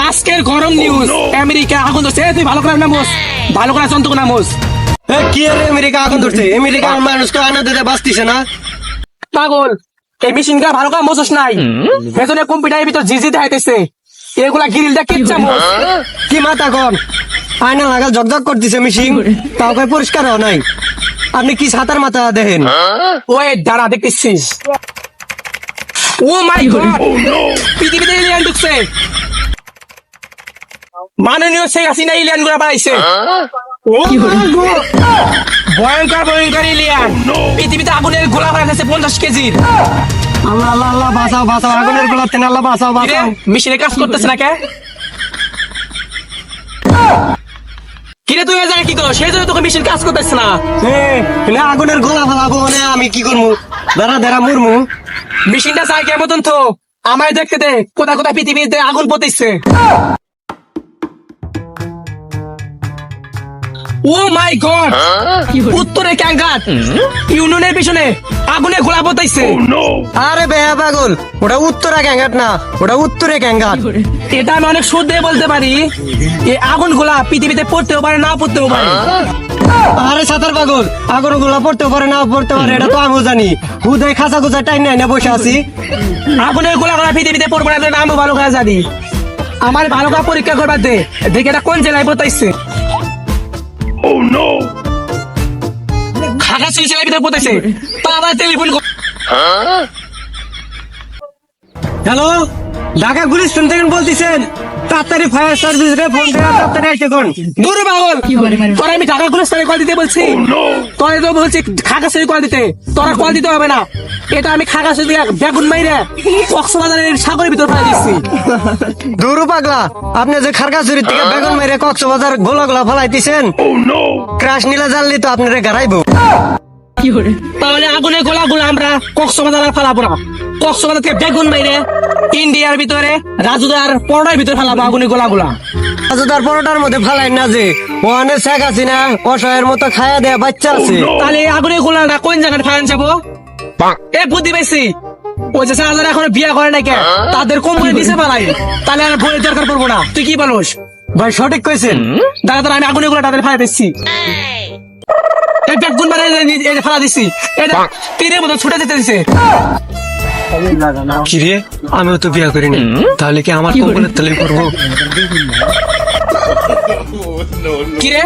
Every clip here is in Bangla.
আজকের গরম নিউজ আমেরিকা আগুন ধরছে। তুই ভালো করে নামোস, ভালো করে চন্দ্র নামোস। কি আর আমেরিকা আগুন ধরছে? আমেরিকার মানুষ তো আনন্দে বাঁচতেছে না। পাগল, এই মেশিনটা ভালো করে মোছস নাই, পেছনে কম্পিউটারের ভিতর জিজি দেখাইতেছে। এগুলা গ্রিলটা কিচ্ছা মোছ। কি মাথা কন, আয়না লাগা ঝকঝক করতেছে মেশিন, তাও কই পরিষ্কার হয় নাই। আপনি কি ছাতার মাথা দেখেন? ওই দাঁড়া দেখতেছিস। ও মাই গড, পৃথিবীতে এলিয়ান ঢুকছে। মাননীয় শেখ হাসিনা এলিয়ান গুলা বাড়াইছে। ভয়ঙ্কর ভয়ঙ্কর এলিয়ান পৃথিবীতে আগুনের গোলা বাড়াইছে 50 কেজির। আল্লাহ আল্লাহ আল্লাহ, বাঁচাও বাঁচাও, আগুনের গোলাতে আল্লাহ বাঁচাও বাঁচাও। মেশিনে কাজ করতেছে না কে? কিরে তুই এই জায়গায় কি করো? সেই জন্য তোকে মেশিন কাজ করতেছে না। আগুনের গোলা ফেলাবো মানে আমি কি করবো? দাঁড়া দাঁড়া মুরমু। মেশিনটা চাই কে মতন তো আমায় দেখতে দে কোথায় কোথায় পৃথিবীতে আগুন পড়তেছে। ও মাই গড, উত্তরে ক্যাঙ্গার ইউনিয়নের পিছনে আগুনে গোলা পড়তেছে। আরে বেয়া পাগল, ওটা উত্তরা ক্যাঙ্গাট না, ওটা উত্তরে ক্যাঙ্গাট। এটা আমি অনেক সুদ দিয়ে বলতে পারি, এই আগুন গোলা পৃথিবীতে পড়তেও পারে না পড়তেও পারে। আরে সাঁতার পাগল, আগুন গোলা পড়তে পারে না পড়তে পারে, এটা তো আমিও জানি। হুদাই খাঁচা খুচা টাইম নাই না বসে আছি। আগুনের গোলা গোলা পৃথিবীতে পড়বে না, এটা আমি ভালো করে জানি। আমার ভালো করে পরীক্ষা করবার দে, দেখে এটা কোন জেলায় পড়তেছে। খাগাছড়ি জেলার ভিতরে পড়তেছে। তা আবার টেলিফোন। হ্যালো, ঢাকা গুলিস্তান থেকে বলতেছেন? তাড়াতাড়ি ফায়ার সার্ভিস রে ফোন দেওয়া, তাড়াতাড়ি এসে কোন। দূর পাগল, তোরা আমি ঢাকা গুলিস্তানে কল দিতে বলছি। তোরা তো বলছি খাগাছড়ি কল দিতে, তোরা কল দিতে হবে না। এটা আমি খাগাছড়ি দিয়ে বেগুন মাইরে কক্সবাজারের সাগরের ভিতর ফেলে দিচ্ছি। দূর পাগলা, আপনি যে খারগাছড়ি থেকে বেগুন মেরে কক্সবাজার গোলা গোলা ফেলাইতেছেন, ক্রাশ নিলে জানলি তো আপনারে গাড়াইবো। তাহলে আগুনের গোলা গুলা আমরা কক্সবাজার ফেলাবো না, কক্সবাজার থেকে বেগুন মাইরে ইন্ডিয়ার ভিতরে রাজুদার পরোটার ভিতরে ফেলাবো আগুনের গোলা গুলা। তার পরোটার মধ্যে ফেলাই না যে ওখানে শেখ হাসিনা অসহায়ের মতো খায়া দেয়া বাচ্চা আছে। তাহলে আগুনের গোলাটা কোন জায়গায় ফেলান যাবো? এ বুদ্ধি পাইছি, ওই যে যারা এখন বিয়ে করে না কে তাদের কোম্পানি দিছে পালাই, তাহলে আর ভয়ের দরকার পড়বো না। তুই কি বলোস? ভাই সঠিক কইছেন। দাদা দাদা আমি আগুনের গোলা তাদের ফেলা দিচ্ছি। এই বেগুন মারে ফেলা দিচ্ছি, এটা তীরের মতো ছুটে যেতে দিছে। কিরে, আমিও তো বিয়া করিনি, তাহলে কি আমার কোম্পানির তালে করবো? কিরে,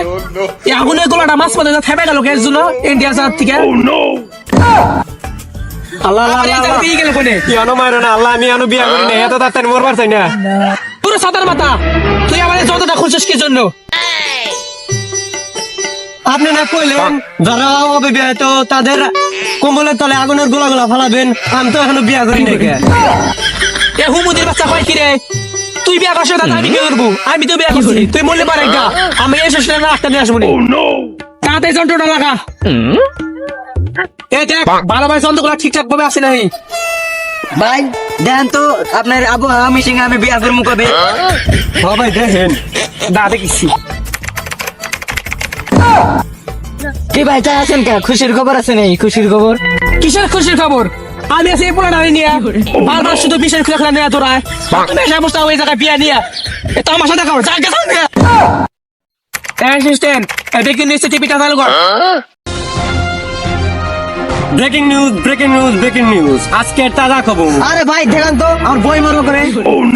এই আগুনের গোলাটা মাছ পথে থেমে গেল এর জন্য ইন্ডিয়া জাহাজ থেকে। আল্লাহ আবার এই জায়গা দিয়ে গেলে কোনে? ইয়ানো মারো না, আল্লাহ আমি ইয়ানো বিয়া করিনি, এত তাড়াতাড়ি মরবার চাই না। পুরো সাতার মাথা, তুই আমাদের যতটা খুঁজছিস কি জন্য? আপনি না কইলেন যারা হবে বিয়ে তো তাদের কম্বলের তলে আগুনের গোলা গোলা ফালাবেন, আমি তো এখনো বিয়া করি নাই। এ হুমুদের বাচ্চা হয় কিরে? তুই বিয়া করছিস দাদা, আমি কি করবো? আমি তো বিয়া করছি, তুই মরলে পারে গা, আমি এই শেষ না একটা নিয়ে আসবো। তাতে যন্ত্রটা লাগা। এ দেখ ভালোভাবে যন্ত্রগুলো ঠিকঠাক ভাবে আসে নাই। ভাই দেখেন তো আপনার আবহাওয়া মিশিং আমি বিয়া করবো কবে? সবাই দেখেন দা দেখিছি। কি ভাই চা আছেন কা? খুশির খবর আছে নেই? খুশির খবর কিসের খুশির খবর? আমি আছি এই পোলাটা নিয়ে বারবার শুধু বিষয় খুলে খুলে নেওয়া তোরা সমস্যা ওই জায়গায় বিয়া নিয়ে তামাশা দেখাও। অ্যাসিস্ট্যান্ট ব্রেকিং নিউজ টিভিটা চালু কর। Breaking news breaking news breaking news, আজকের তাজা খবর। আরে ভাই দেখেন তো আমার বই মরবো কবে?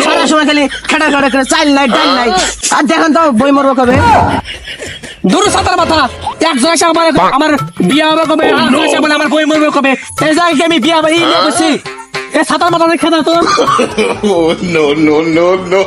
সারা সময় খালি খেটা খেটা করে চাইল নাই ডাল নাই। আর দেখেন তো বই মরবো কবে? দূর সাতার মাথা, একজন এসে আমার বিয়া হবে কবে, আরেকজন এসে বলে আমার বই মরবে কবে। এই জায়গায় আমি বিয়া বাড়ি নিয়ে বসছি, এই সাতার মাথা খেতা তো। Oh, no, no, no, no.